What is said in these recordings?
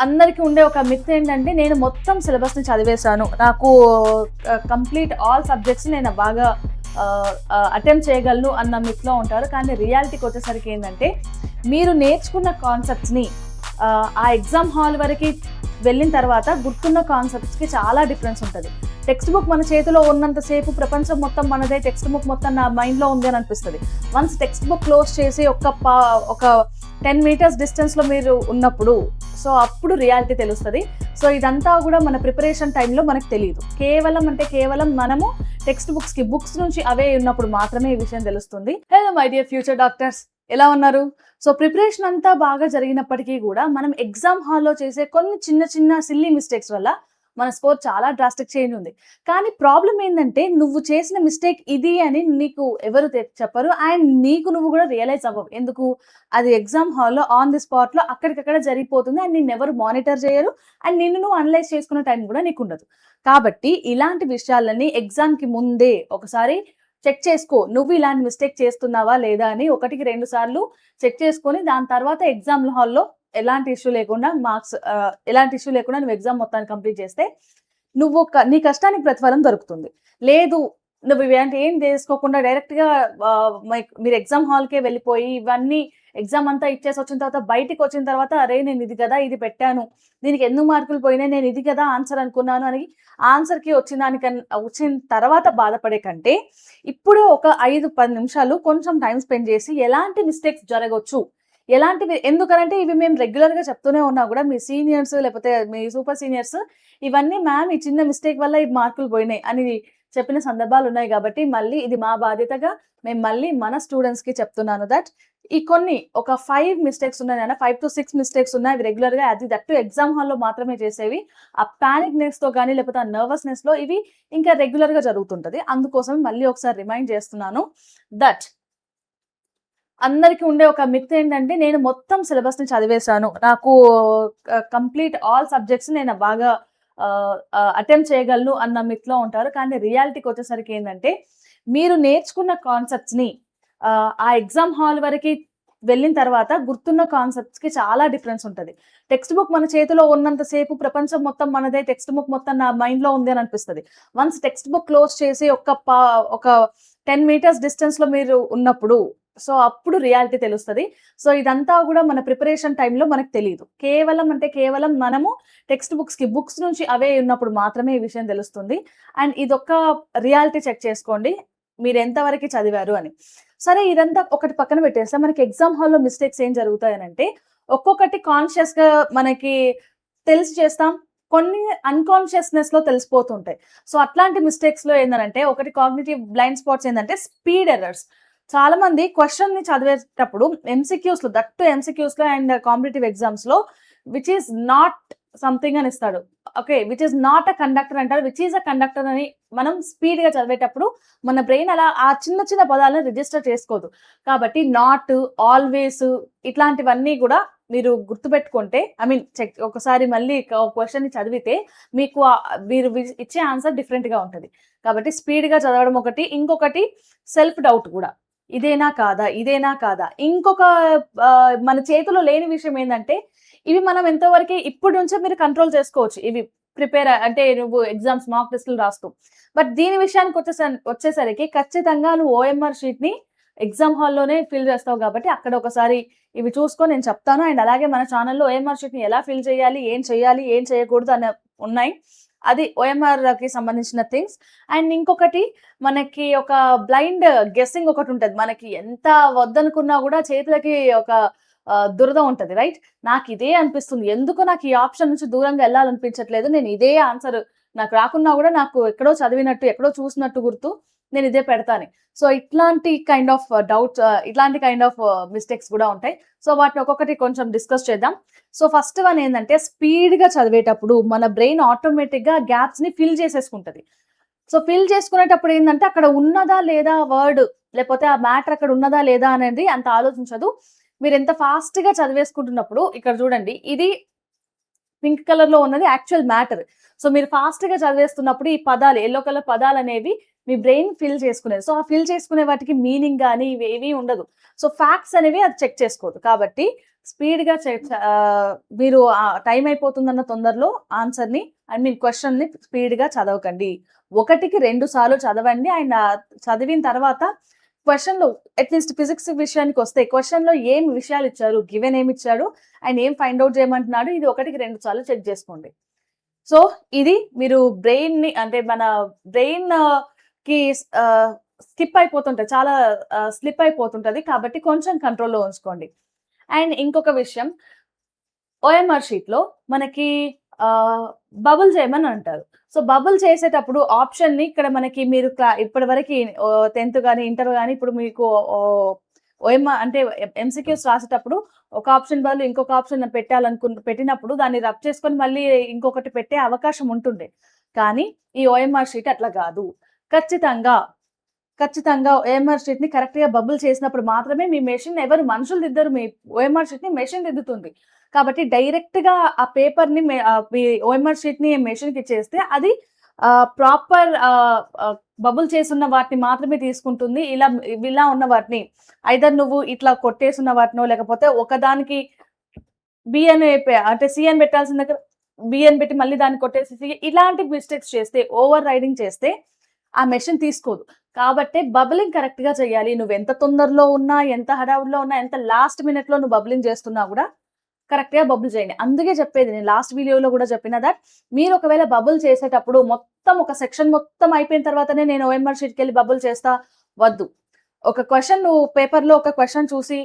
అందరికి ఉండే ఒక మిత్ ఏంటంటే నేను మొత్తం సిలబస్ని చదివేశాను, నాకు కంప్లీట్ ఆల్ సబ్జెక్ట్స్ నేను బాగా అటెంప్ట్ చేయగలను అన్న మిత్లో ఉంటారు. కానీ రియాలిటీకి వచ్చేసరికి ఏంటంటే మీరు నేర్చుకున్న కాన్సెప్ట్స్ని ఆ ఎగ్జామ్ హాల్ వరకు వెళ్ళిన తర్వాత గుర్తున్న కాన్సెప్ట్స్కి చాలా డిఫరెన్స్ ఉంటుంది. టెక్స్ట్ బుక్ మన చేతిలో ఉన్నంతసేపు ప్రపంచం మొత్తం మనదే, టెక్స్ట్ బుక్ మొత్తం నా మైండ్లో ఉంది అని అనిపిస్తుంది. వన్స్ టెక్స్ట్ బుక్ క్లోజ్ చేసి ఒక 10 మీటర్స్ డిస్టెన్స్లో మీరు ఉన్నప్పుడు సో అప్పుడు రియాలిటీ తెలుస్తుంది. సో ఇదంతా కూడా మన ప్రిపరేషన్ టైంలో మనకు తెలియదు. కేవలం మనము టెక్స్ట్ బుక్స్ నుంచి అవే ఉన్నప్పుడు మాత్రమే ఈ విషయం తెలుస్తుంది. Hello my dear future doctors, ఎలా ఉన్నారు? సో ప్రిపరేషన్ అంతా బాగా జరిగినప్పటికీ కూడా మనం ఎగ్జామ్ హాల్లో చేసే కొన్ని చిన్న సిల్లీ మిస్టేక్స్ వల్ల మన స్కోర్ చాలా డ్రాస్టిక్ చేంజ్ ఉంది. కానీ ప్రాబ్లం ఏంటంటే నువ్వు చేసిన మిస్టేక్ ఇది అని నీకు ఎవరు చెప్పరు, అండ్ నీకు నువ్వు కూడా రియలైజ్ అవ్వవు. ఎందుకు? అది ఎగ్జామ్ హాల్లో ఆన్ ది స్పాట్లో అక్కడికక్కడ జరిగిపోతుంది, అండ్ నేను ఎవరు మానిటర్ చేయరు, అండ్ నిన్ను నువ్వు అనలైజ్ చేసుకునే టైం కూడా నీకు ఉండదు. కాబట్టి ఇలాంటి విషయాలన్నీ ఎగ్జామ్కి ముందే ఒకసారి చెక్ చేసుకో. నువ్వు ఇలాంటి మిస్టేక్ చేస్తున్నావా లేదా అని 1-2 సార్లు చెక్ చేసుకొని దాని తర్వాత ఎగ్జామ్ హాల్లో ఎలాంటి ఇష్యూ లేకుండా నువ్వు ఎగ్జామ్ మొత్తాన్ని కంప్లీట్ చేస్తే నువ్వు నీ కష్టానికి ప్రతిఫలం దొరుకుతుంది. లేదు నువ్వు ఇలాంటి ఏం చేసుకోకుండా డైరెక్ట్గా మీరు ఎగ్జామ్ హాల్కే వెళ్ళిపోయి ఇవన్నీ ఎగ్జామ్ అంతా ఇచ్చేసి వచ్చిన తర్వాత బయటికి వచ్చిన తర్వాత అరే నేను ఇది కదా ఇది పెట్టాను, దీనికి ఎన్ని మార్కులు పోయినాయి, నేను ఇది కదా ఆన్సర్ అనుకున్నాను అని ఆన్సర్కి వచ్చిన తర్వాత బాధపడే కంటే ఇప్పుడు ఒక 5-10 నిమిషాలు కొంచెం టైం స్పెండ్ చేసి ఎలాంటి మిస్టేక్స్ జరగవచ్చు, ఎలాంటివి, ఎందుకనంటే ఇవి మేము రెగ్యులర్గా చెప్తూనే ఉన్నా కూడా మీ సీనియర్స్ లేకపోతే మీ సూపర్ సీనియర్స్ ఇవన్నీ మ్యామ్ ఈ చిన్న మిస్టేక్ వల్ల ఈ మార్కులు పోయినాయి అని చెప్పిన సందర్భాలు ఉన్నాయి. కాబట్టి మళ్ళీ ఇది మా బాధ్యతగా మేము మళ్ళీ మన స్టూడెంట్స్కి చెప్తున్నాను దట్ ఈ కొన్ని ఒక 5 మిస్టేక్స్ ఉన్నాయి, 5 to 6 మిస్టేక్స్ ఉన్నాయి. అవి రెగ్యులర్గా అది దట్టు ఎగ్జామ్ హాల్లో మాత్రమే చేసేవి. ఆ ప్యానిక్నెస్తో కానీ లేకపోతే ఆ నర్వస్నెస్లో ఇవి ఇంకా రెగ్యులర్గా జరుగుతుంటుంది. అందుకోసం మళ్ళీ ఒకసారి రిమైండ్ చేస్తున్నాను దట్ అందరికి ఉండే ఒక మిత్ ఏంటంటే నేను మొత్తం సిలబస్ని చదివేశాను, నాకు కంప్లీట్ ఆల్ సబ్జెక్ట్స్ నేను బాగా అటెంప్ట్ చేయగలను అన్న మిత్లో ఉంటారు. కానీ రియాలిటీకి వచ్చేసరికి ఏంటంటే మీరు నేర్చుకున్న కాన్సెప్ట్స్ని ఆ ఎగ్జామ్ హాల్ వరకు వెళ్ళిన తర్వాత గుర్తున్న కాన్సెప్ట్స్కి చాలా డిఫరెన్స్ ఉంటుంది. టెక్స్ట్ బుక్ మన చేతిలో ఉన్నంతసేపు ప్రపంచం మొత్తం మనదే, టెక్స్ట్ బుక్ మొత్తం నా మైండ్లో ఉంది అని అనిపిస్తుంది. వన్స్ టెక్స్ట్ బుక్ క్లోజ్ చేసి ఒక 10 మీటర్స్ డిస్టెన్స్లో మీరు ఉన్నప్పుడు సో అప్పుడు రియాలిటీ తెలుస్తుంది. సో ఇదంతా కూడా మన ప్రిపరేషన్ టైంలో మనకు తెలియదు. కేవలం మనము టెక్స్ట్ బుక్స్ నుంచి అవే ఉన్నప్పుడు మాత్రమే ఈ విషయం తెలుస్తుంది. అండ్ ఇదొక రియాలిటీ చెక్ చేసుకోండి మీరు ఎంతవరకు చదివారు అని. సరే ఇదంతా ఒకటి పక్కన పెట్టేస్తే మనకి ఎగ్జామ్ హాల్లో మిస్టేక్స్ ఏం జరుగుతాయనంటే ఒక్కొక్కటి కాన్షియస్గా మనకి తెలిసి చేస్తాం, కొన్ని అన్కాన్షియస్నెస్లో తెలిసిపోతుంటాయి. సో అట్లాంటి మిస్టేక్స్లో ఏంటంటే ఒకటి కాగ్నిటివ్ బ్లైండ్ స్పాట్స్ ఏంటంటే స్పీడ్ ఎర్రర్స్. చాలా మంది క్వశ్చన్ని చదివేటప్పుడు ఎంసీక్యూస్లో అండ్ కాంపిటేటివ్ ఎగ్జామ్స్లో విచ్ ఈస్ నాట్ సంథింగ్ అని ఇస్తాడు. Okay, which is not a conductor అంటారు, విచ్ ఈస్ అ కండక్టర్ అని మనం స్పీడ్గా చదివేటప్పుడు మన బ్రెయిన్ అలా ఆ చిన్న పదాలను రిజిస్టర్ చేసుకోదు. కాబట్టి నాట్, ఆల్వేస్ ఇట్లాంటివన్నీ కూడా మీరు గుర్తుపెట్టుకుంటే ఒకసారి మళ్ళీ క్వశ్చన్ని చదివితే మీకు మీరు ఇచ్చే ఆన్సర్ డిఫరెంట్గా ఉంటుంది. కాబట్టి స్పీడ్గా చదవడం ఒకటి, ఇంకొకటి సెల్ఫ్ డౌట్ కూడా, ఇదేనా కాదా. ఇంకొక మన చేతిలో లేని విషయం ఏంటంటే ఇవి మనం ఎంతవరకు ఇప్పటి నుంచే మీరు కంట్రోల్ చేసుకోవచ్చు. ఇవి ప్రిపేర్ అంటే నువ్వు ఎగ్జామ్స్ మాక్ టెస్టులు రాస్తూ, బట్ దీని విషయానికి వచ్చేసరికి ఖచ్చితంగా నువ్వు ఓఎంఆర్ షీట్ని ఎగ్జామ్ హాల్లోనే ఫిల్ చేస్తావు. కాబట్టి అక్కడ ఒకసారి ఇవి చూసుకొని నేను చెప్తాను. అండ్ అలాగే మన ఛానల్లో ఓఎంఆర్ షీట్ని ఎలా ఫిల్ చేయాలి, ఏం చేయకూడదు అని ఉన్నాయి. అది ఓఎంఆర్కి సంబంధించిన థింగ్స్. అండ్ ఇంకొకటి మనకి ఒక బ్లైండ్ గెస్సింగ్ ఒకటి ఉంటుంది. మనకి ఎంత వద్దనుకున్నా కూడా చేతులకి ఒక దురద ఉంటుంది, రైట్? నాకు ఇదే అనిపిస్తుంది, ఎందుకు నాకు ఈ ఆప్షన్ నుంచి దూరంగా వెళ్ళాలనిపించట్లేదు, నేను ఇదే ఆన్సర్ నాకు రాకున్నా కూడా నాకు ఎక్కడో చదివినట్టు ఎక్కడో చూసినట్టు గుర్తు, నేను ఇదే పెడతాను. సో ఇట్లాంటి కైండ్ ఆఫ్ డౌట్స్, ఇట్లాంటి కైండ్ ఆఫ్ మిస్టేక్స్ కూడా ఉంటాయి. సో వాటిని ఒక్కొక్కటి కొంచెం డిస్కస్ చేద్దాం. సో ఫస్ట్ వన్ ఏంటంటే స్పీడ్గా చదివేటప్పుడు మన బ్రెయిన్ ఆటోమేటిక్గా గ్యాప్స్ని ఫిల్ చేసేసుకుంటుంది. సో ఫిల్ చేసుకునేటప్పుడు ఏంటంటే అక్కడ ఉన్నదా లేదా వర్డ్, లేకపోతే ఆ మ్యాటర్ అక్కడ ఉన్నదా లేదా అనేది అంత ఆలోచించదు. మీరు ఎంత ఫాస్ట్గా చదివేసుకుంటున్నప్పుడు ఇక్కడ చూడండి, ఇది పింక్ కలర్లో ఉన్నది యాక్చువల్ మ్యాటర్. సో మీరు ఫాస్ట్గా చదివేస్తున్నప్పుడు ఈ పదాలు, ఎల్లో కలర్ పదాలు అనేవి మీ బ్రెయిన్ ఫిల్ చేసుకునేది. సో ఆ ఫిల్ చేసుకునే వాటికి మీనింగ్ కానీ ఇవేమీ ఉండదు. సో ఫ్యాక్ట్స్ అనేవి అది చెక్ చేసుకోదు. కాబట్టి స్పీడ్గా మీరు టైం అయిపోతుందన్న తొందరలో ఆన్సర్ని క్వశ్చన్ని స్పీడ్గా చదవకండి. 1కి 2 సార్లు చదవండి. అండ్ చదివిన తర్వాత క్వశ్చన్‌లో అట్‌లీస్ట్ ఫిజిక్స్ విషయానికి వస్తే క్వశ్చన్‌లో ఏం విషయాలు ఇచ్చారు, గివెన్ ఏమి ఇచ్చాడు, ఆయన ఏం ఫైండ్ ఔట్ చేయమంటున్నాడు, ఇది 1కి 2 సార్లు చెక్ చేసుకోండి. సో ఇది మీరు బ్రెయిన్‌ని అంటే మన బ్రెయిన్‌కి స్కిప్ అయిపోతుంటది. చాలా స్లిప్ అయిపోతుంటది. కాబట్టి కొంచెం కంట్రోల్‌లో ఉంచుకోండి. అండ్ ఇంకొక విషయం, ఓఎంఆర్ షీట్‌లో మనకి బబుల్ చేయమని అంటారు. సో, బబుల్ చేసేటప్పుడు ఆప్షన్‌ని ఇక్కడ మనకి మీరు ఇప్పటివరకి 10థ్ గాని, ఇంటర్ గాని ఇప్పుడు మీకు ఓఎంఆర్ అంటే ఎంసీక్యూస్ రాసేటప్పుడు ఒక ఆప్షన్ బదులు ఇంకొక ఆప్షన్ పెట్టినప్పుడు దాన్ని రబ్ చేసుకొని మళ్ళీ ఇంకొకటి పెట్టే అవకాశం ఉంటుండే. కానీ ఈ ఓఎంఆర్ షీట్ అట్లా కాదు. ఖచ్చితంగా ఓఎంఆర్ షీట్‌ని కరెక్ట్‌గా బబుల్ చేసినప్పుడు మాత్రమే మీ మెషిన్ మనుషులు దిద్దరు. మీ ఓఎంఆర్ షీట్‌ని మెషిన్ దిద్దుతుంది. కాబట్టి డైరెక్ట్‌గా ఆ పేపర్‌ని మీ ఓఎంఆర్ షీట్‌ని మెషిన్‌కి ఇచ్చేస్తే అది ప్రాపర్ బబుల్ చేసున్న వాటిని మాత్రమే తీసుకుంటుంది. ఇలా ఉన్న వాటిని ఐదర్ నువ్వు ఇట్లా కొట్టేసున్న వాటినో లేకపోతే ఒకదానికి బి అని అంటే సి అని పెట్టాల్సిన దగ్గర బి అని పెట్టి మళ్ళీ దాన్ని కొట్టేసేసి ఇలాంటి మిస్టేక్స్ చేస్తే, ఓవర్ రైడింగ్ చేస్తే ఆ మెషిన్ తీసుకోదు. కాబట్టి బబులింగ్ కరెక్ట్‌గా చేయాలి. నువ్వెంత తొందరలో ఉన్నా, ఎంత హడావుడిలో ఉన్నా, ఎంత లాస్ట్ మినిట్‌లో నువ్వు బబులింగ్ చేస్తున్నా కూడా కరెక్ట్‌గా బబుల్ చేయండి. అందుకే చెప్పేది నేను లాస్ట్ వీడియోలో కూడా చెప్పిన దట్ మీరు ఒకవేళ బబుల్ చేసేటప్పుడు మొత్తం ఒక సెక్షన్ మొత్తం అయిపోయిన తర్వాతనే నేను ఓఎంఆర్ షీట్‌కెళ్ళి బబుల్ చేస్తా వద్దు. ఒక క్వెషన్ నువ్వు పేపర్‌లో ఒక క్వెషన్ చూసి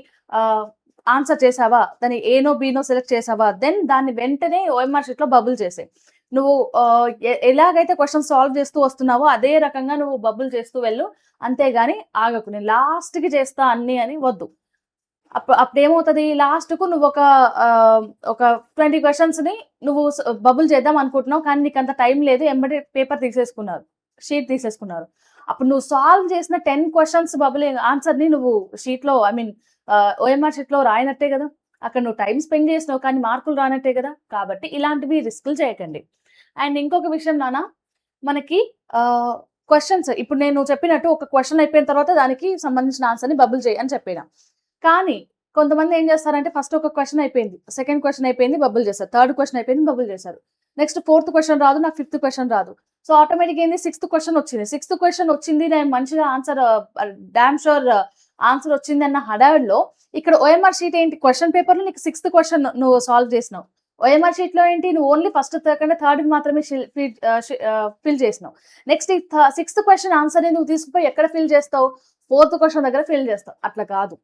ఆన్సర్ చేసావా, దాన్ని ఏనో బీనో సెలెక్ట్ చేసావా, దెన్ దాన్ని వెంటనే ఓఎంఆర్ షీట్‌లో బబుల్ చేసేయి. నువ్వు ఎలాగైతే క్వెషన్ సాల్వ్ చేస్తూ వస్తున్నావో అదే రకంగా నువ్వు బబుల్ చేస్తూ వెళ్ళు. అంతేగాని ఆగకు. నేను లాస్ట్‌కి చేస్తా అన్నీ అని వద్దు. అప్పుడేమవుతది, లాస్ట్‌కు నువ్వు ఒక 20 క్వెషన్స్‌ని నువ్వు బబుల్ చేద్దాం అనుకుంటున్నావు. కానీ నీకంత టైం లేదు. ఎమ్మటే పేపర్ తీసేసుకున్నారు. షీట్ తీసేసుకున్నారు. అప్పుడు నువ్వు సాల్వ్ చేసిన 10 క్వెషన్స్ ఆన్సర్‌ని నువ్వు షీట్‌లో ఓఎంఆర్ షీట్‌లో రాయనట్టే కదా! అక్కడ నువ్వు టైమ్ స్పెండ్ చేసినావు కానీ మార్కులు రానట్టే కదా! కాబట్టి ఇలాంటివి రిస్కులు చేయకండి. అండ్ ఇంకొక విషయం మనకి క్వెషన్స్ ఇప్పుడు నేను చెప్పినట్టు ఒక క్వెషన్ అయిపోయిన తర్వాత దానికి సంబంధించిన ఆన్సర్‌ని బబుల్ చేయి అని చెప్పిన. కానీ కొంతమంది ఏం చేస్తారంటే ఫస్ట్ ఒక క్వెషన్ అయిపోయింది. సెకండ్ క్వెషన్ అయిపోయింది బబుల్ చేశారు. థర్డ్ క్వెషన్ అయిపోయింది బబుల్ చేశారు. నెక్స్ట్ ఫోర్త్ క్వెషన్ రాదు. నాకు ఫిఫ్త్ క్వెషన్ రాదు. సో ఆటోమేటిక్‌గా ఏంది సిక్స్త్ క్వెషన్ వచ్చింది. సిక్స్త్ క్వెషన్ వచ్చింది. నేను మంచిగా ఆన్సర్ డామ్ షూర్ ఆన్సర్ వచ్చింది అన్న హడావిడిలో ఇక్కడ ఓఎంఆర్ షీట్ ఏంటి, క్వెషన్ పేపర్‌లో నీకు సిక్స్త్ క్వెషన్ నువ్వు సాల్వ్ చేసినావు. ఓఎంఆర్ షీట్‌లో ఏంటి, నువ్వు ఓన్లీ ఫస్ట్, సెకండ్, థర్డ్‌కి మాత్రమే ఫిల్ చేసినావు. నెక్స్ట్ ఈ సిక్స్త్ క్వెషన్ ఆన్సర్‌ని నువ్వు తీసుకుపోయి ఎక్కడ ఫిల్ చేస్తావు? ఫోర్త్ క్వెషన్ దగ్గర ఫిల్ చేస్తావు. అట్లా కాదు.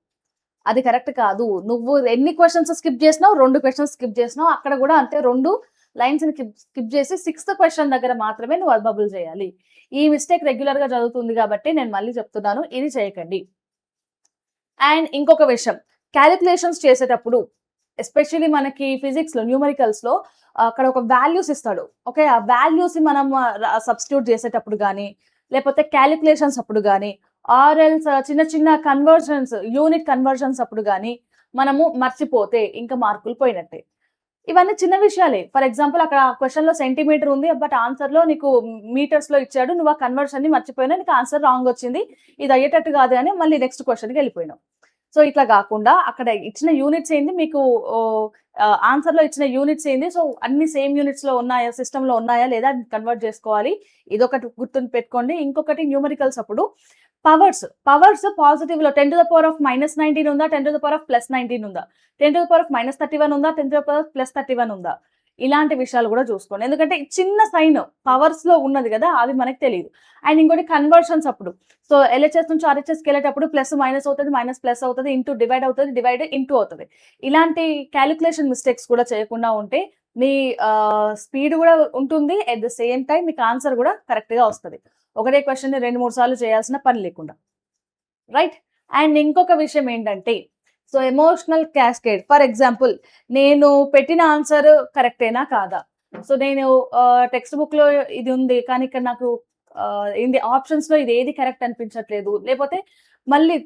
అది కరెక్ట్ కాదు. నువ్వు ఎన్ని క్వెషన్స్ స్కిప్ చేసినావు? 2 క్వెషన్స్ స్కిప్ చేసినావు. అక్కడ కూడా అంతే 2 లైన్స్‌ని స్కిప్ చేసి సిక్స్త్ క్వెషన్ దగ్గర మాత్రమే నువ్వు బబుల్ చేయాలి. ఈ మిస్టేక్ రెగ్యులర్‌గా జరుగుతుంది కాబట్టి నేను మళ్ళీ చెప్తున్నాను, ఇది చేయకండి. అండ్ ఇంకొక విషయం, క్యాలిక్యులేషన్స్ చేసేటప్పుడు ఎస్పెషల్లీ మనకి ఫిజిక్స్‌లో న్యూమరికల్స్‌లో అక్కడ ఒక వాల్యూస్ ఇస్తాడు. ఓకే, ఆ వాల్యూస్‌ని మనం సబ్స్టిట్యూట్ చేసేటప్పుడు గానీ, లేకపోతే క్యాలిక్యులేషన్స్ అప్పుడు గానీ, ఆర్ ఎల్స్ చిన్న కన్వర్జన్స్, యూనిట్ కన్వర్జన్స్ అప్పుడు గానీ మనము మర్చిపోతే ఇంకా మార్కులు పోయినట్టే. ఇవన్నీ చిన్న విషయాలే. ఫర్ ఎగ్జాంపుల్ అక్కడ క్వెషన్‌లో సెంటీమీటర్ ఉంది. బట్ ఆన్సర్‌లో నీకు మీటర్స్‌లో ఇచ్చాడు. నువ్వు ఆ కన్వర్షన్‌ని మర్చిపోయినావు. నీకు ఆన్సర్ రాంగ్ వచ్చింది. ఇది అయ్యేటట్టు కాదు అని మళ్ళీ నెక్స్ట్ క్వెషన్‌కి వెళ్ళిపోయినావు. సో ఇట్లా కాకుండా అక్కడ ఇచ్చిన యూనిట్స్ ఏంది, మీకు ఆన్సర్‌లో ఇచ్చిన యూనిట్స్ ఏంది, సో అన్ని సేమ్ యూనిట్స్‌లో ఉన్నాయా, సిస్టమ్‌లో ఉన్నాయా లేదా కన్వర్ట్ చేసుకోవాలి. ఇదొకటి గుర్తుని పెట్టుకోండి. ఇంకొకటి న్యూమరికల్స్ అప్పుడు పవర్స్ పాజిటివ్‌లో 10⁻⁻19 ఉందా, 10⁻+19 ఉందా, 10⁻−31 ఉందా, 10⁻+31 ఉందా, ఇలాంటి విషయాలు కూడా చూసుకోండి. ఎందుకంటే చిన్న సైన్ పవర్స్‌లో ఉన్నది కదా, అది మనకు తెలియదు. అండ్ ఇంకోటి కన్వర్షన్స్ అప్పుడు, సో ఎల్‌హెచ్‌ఎస్ నుంచి ఆర్‌హెచ్‌ఎస్‌కి వెళ్ళేటప్పుడు ప్లస్ మైనస్ అవుతుంది, మైనస్ ప్లస్ అవుతుంది, ఇంటూ డివైడ్ అవుతుంది, డివైడ్ ఇంటూ అవుతుంది. ఇలాంటి క్యాలిక్యులేషన్ మిస్టేక్స్ కూడా చేయకుండా ఉంటే మీ స్పీడ్ కూడా ఉంటుంది. ఎట్ ద సేమ్ టైం మీకు ఆన్సర్ కూడా కరెక్ట్‌గా వస్తుంది. ఒకటే క్వెషన్‌ని 2-3 సార్లు చేయాల్సిన పని లేకుండా. రైట్. అండ్ ఇంకొక విషయం ఏంటంటే, so emotional cascade. For example నేను పెట్టిన ఆన్సర్ కరెక్టేనా కాదా, సో నేను టెక్స్ట్ బుక్‌లో ఇది ఉంది కానీ ఇక్కడ నాకు ఏంది ఆప్షన్స్‌లో ఇది ఏది కరెక్ట్ అనిపించట్లేదు, లేకపోతే మళ్ళీ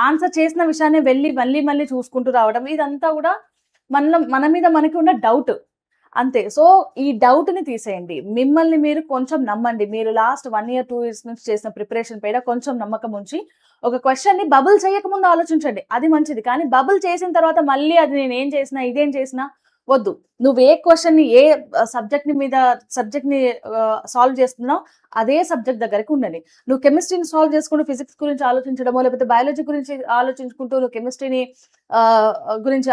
ఆన్సర్ చేసిన విషయాన్ని మళ్ళీ చూసుకుంటూ రావడం, ఇదంతా కూడా మన మీద మనకి ఉన్న డౌట్ అంతే. సో ఈ డౌట్‌ని తీసేయండి. మిమ్మల్ని మీరు కొంచెం నమ్మండి. మీరు లాస్ట్ 1 year 2 years నుంచి చేసిన ప్రిపరేషన్ పైన కొంచెం నమ్మకం ఉంచి ఒక క్వశ్చన్ని బబుల్ చేయకముందు ఆలోచించండి, అది మంచిది. కానీ బబుల్ చేసిన తర్వాత మళ్ళీ అది నేనేం చేసినా, ఇదేం చేసినా వద్దు. నువ్వు ఏ క్వశ్చన్‌ని ఏ సబ్జెక్ట్‌ని సాల్వ్ చేస్తున్నావు అదే సబ్జెక్ట్ దగ్గరికి ఉండండి. నువ్వు కెమిస్ట్రీని సాల్వ్ చేసుకుంటూ ఫిజిక్స్ గురించి ఆలోచించడమో, లేకపోతే బయాలజీ గురించి ఆలోచించుకుంటూ నువ్వు కెమిస్ట్రీని గురించి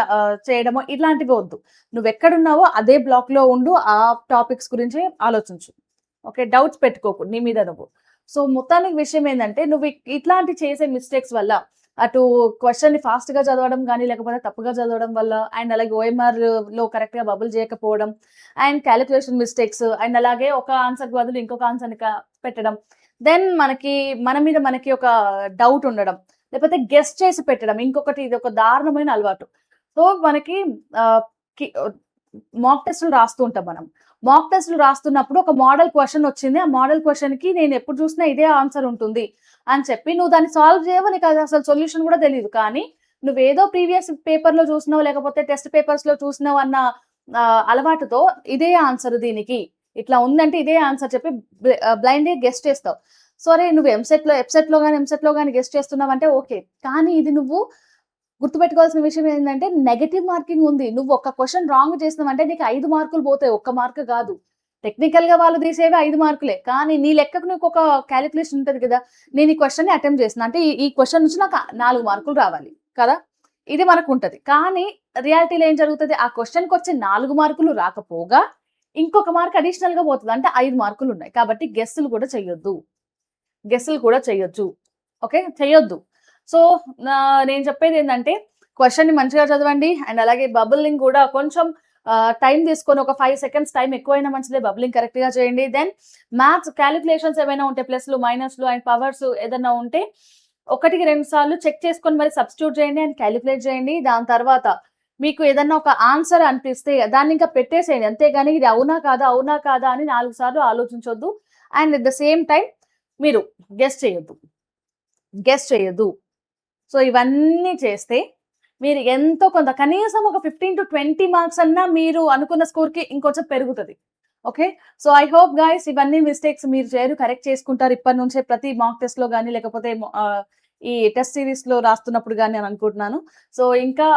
చేయడమో ఇట్లాంటివి వద్దు. నువ్వెక్కడున్నావో అదే బ్లాక్‌లో ఉండు. ఆ టాపిక్స్ గురించి ఆలోచించు. ఓకే. డౌట్స్ పెట్టుకోకు నీ మీద నువ్వు. సో, మొత్తానికి విషయం ఏందంటే నువ్వు ఇట్లాంటి చేసే మిస్టేక్స్ వల్ల అటు క్వెషన్‌ని ఫాస్ట్‌గా చదవడం గానీ, లేకపోతే తప్పుగా చదవడం వల్ల అండ్ అలాగే ఓఎంఆర్‌లో కరెక్ట్‌గా బబుల్ చేయకపోవడం అండ్ కాలిక్యులేషన్ మిస్టేక్స్ అండ్ అలాగే ఒక ఆన్సర్‌కి బదులు ఇంకొక ఆన్సర్‌ని పెట్టడం. దెన్ మన మీద మనకి ఒక డౌట్ ఉండడం. లేకపోతే గెస్ చేసి పెట్టడం. ఇంకొకటి ఇదొక దారుణమైన అలవాటు. సో, మనకి ఆహ్, కి మాక్ టెస్ట్‌లు రాస్తూ ఉంటాం మనం. మాక్ టెస్ట్‌లు రాస్తున్నప్పుడు ఒక మోడల్ క్వెషన్ వచ్చింది. ఆ మోడల్ క్వెషన్‌కి నేను ఎప్పుడు చూసినా ఇదే ఆన్సర్ ఉంటుంది అని చెప్పి నువ్వు దాన్ని సాల్వ్ చేయవు. నీకు అది అసలు సొల్యూషన్ కూడా తెలీదు. కానీ నువ్వేదో ప్రీవియస్ పేపర్‌లో చూసినావు, లేకపోతే టెస్ట్ పేపర్స్‌లో చూసినావు అన్న అలవాటుతో ఇదే ఆన్సర్ దీనికి. ఇట్లా ఉందంటే ఇదే ఆన్సర్ చెప్పి బ్లైండ్‌గా గెస్ చేస్తావు. సరే నువ్వు ఎంసెట్‌లో గాని గెస్ చేస్తున్నావంటే ఓకే. కానీ ఇది నువ్వు గుర్తుపెట్టుకోవాల్సిన విషయం ఏంటంటే నెగెటివ్ మార్కింగ్ ఉంది. నువ్వు ఒక్క క్వెషన్ రాంగ్ చేసినావంటే నీకు 5 మార్కులు పోతాయి. ఒక్క మార్క్ కాదు. టెక్నికల్‌గా వాళ్ళు తీసేవి 5 మార్కులే. కానీ నీ లెక్కకు నీకొక కాలిక్యులేషన్ ఉంటది కదా! నేను ఈ క్వెషన్‌ని అటెంప్ట్ చేస్తున్నా. అంటే ఈ క్వెషన్ నుంచి నాకు 4 మార్కులు రావాలి కదా! ఇది మనకుంటది. కానీ రియాలిటీలో ఏం జరుగుతది? ఆ క్వెషన్‌కొచ్చే 4 మార్కులు రాకపోగా ఇంకొక మార్క్ అడిషనల్‌గా పోతది. అంటే 5 మార్కులున్నాయి. కాబట్టి గెస్సులు కూడా చెయ్యొద్దు. గెస్సులు కూడా చెయ్యొచ్చు. ఓకే. చెయ్యొద్దు. సో, నేను చెప్పేదేంటంటే క్వెషన్‌ని మంచిగా చదవండి. అండ్ అలాగే బబులింగ్ కూడా కొంచెం టైం తీసుకొని ఒక 5 సెకండ్స్ టైం ఎక్కువైనా మంచిదే. బబులింగ్ కరెక్ట్‌గా చేయండి. దెన్ మ్యాథ్స్ కాలిక్యులేషన్స్ ఏమైనా ఉంటే ప్లస్‌లు, మైనస్‌లు అండ్ పవర్స్ ఏదన్నా ఉంటే ఒకటికి 2 సార్లు చెక్ చేసుకొని మరి సబ్స్టిట్యూట్ చేయండి అండ్ కాలిక్యులేట్ చేయండి. దాని తర్వాత మీకు ఏదన్నా ఒక ఆన్సర్ అనిపిస్తే దాన్ని ఇంకా పెట్టేసేయండి. అంతేగాని ఇది అవునా కాదా? అవునా కాదా? అని 4 సార్లు ఆలోచించొద్దు. And at the same time మీరు గెస్ చేయొద్దు. గెస్ చేయొద్దు. సో, ఇవన్నీ చేస్తే మీరు ఎంతో కొంత కనీసం ఒక 15-20 మార్క్స్ అన్నా మీరు అనుకున్న స్కోర్‌కి ఇంకొంచెం పెరుగుతది. Okay. So, I hope guys ఇవన్నీ మిస్టేక్స్ మీరు చేయరు. కరెక్ట్ చేసుకుంటారు ఇప్పటి నుంచే ప్రతి మాక్ టెస్ట్‌లో గాని లేకపోతే ఈ టెస్ట్ సీరీస్‌లో రాస్తున్నప్పుడు గాని అని అనుకుంటున్నాను. సో, ఇంకా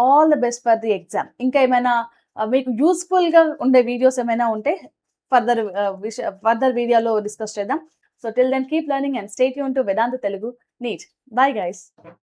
all the best for the exam. ఇంకా ఏమైనా మీకు యూజ్‌ఫుల్‌గా ఉండే వీడియోస్ ఏమైనా ఉంటే ఫర్దర్ వీడియోలో డిస్కస్ చేద్దాం. So, till then keep learning and stay tune to Vedantu Telugu NEET. Bye guys.